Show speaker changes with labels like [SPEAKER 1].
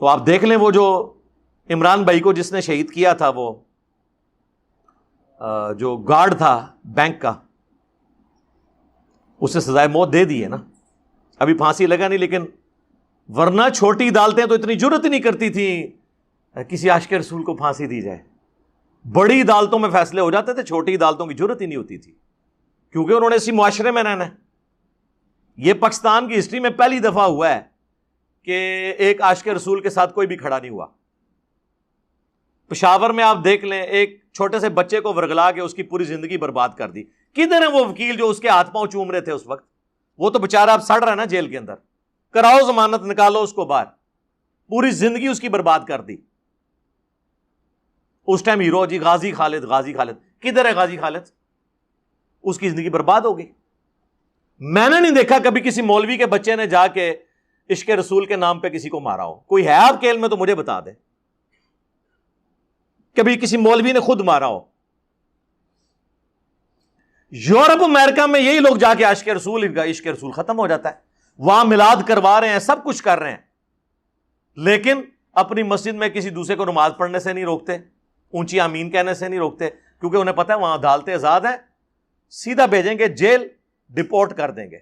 [SPEAKER 1] تو آپ دیکھ لیں وہ جو عمران بھائی کو جس نے شہید کیا تھا، وہ جو گارڈ تھا بینک کا، اسے سزائے موت دے دی ہے نا، ابھی پھانسی لگا نہیں، لیکن ورنہ چھوٹی عدالتیں تو اتنی جرت ہی نہیں کرتی تھیں کسی عاشق رسول کو پھانسی دی جائے. بڑی عدالتوں میں فیصلے ہو جاتے تھے، چھوٹی عدالتوں کی جرت ہی نہیں ہوتی تھی، کیونکہ انہوں نے اسی معاشرے میں رہنا ہے. یہ پاکستان کی ہسٹری میں پہلی دفعہ ہوا ہے کہ ایک عاشق رسول کے ساتھ کوئی بھی کھڑا نہیں ہوا. پشاور میں آپ دیکھ لیں، ایک چھوٹے سے بچے کو ورگلا کے اس کی پوری زندگی برباد کر دی. کدھر ہیں وہ وکیل جو اس کے ہاتھ پاؤں چوم رہے تھے اس وقت؟ وہ تو بےچارا اب سڑ رہا ہے نا جیل کے اندر. کراؤ ضمانت، نکالو اس کو باہر. پوری زندگی اس کی برباد کر دی. اس ٹائم ہیرو جی غازی خالد، غازی خالد کدھر ہے؟ غازی خالد اس کی زندگی برباد ہو گئی. میں نے نہیں دیکھا کبھی کسی مولوی کے بچے نے جا کے عشق رسول کے نام پہ کسی کو مارا ہو. کوئی ہے آپ کے علم میں تو مجھے بتا دے کبھی کسی مولوی نے خود مارا ہو. یورپ امریکہ میں یہی لوگ جا کے عشق رسول ختم ہو جاتا ہے. وہاں میلاد کروا رہے ہیں، سب کچھ کر رہے ہیں، لیکن اپنی مسجد میں کسی دوسرے کو نماز پڑھنے سے نہیں روکتے، اونچی آمین کہنے سے نہیں روکتے، کیونکہ انہیں پتہ ہے وہاں عدالتیں آزاد ہیں، سیدھا بھیجیں گے جیل، ڈپورٹ کر دیں گے.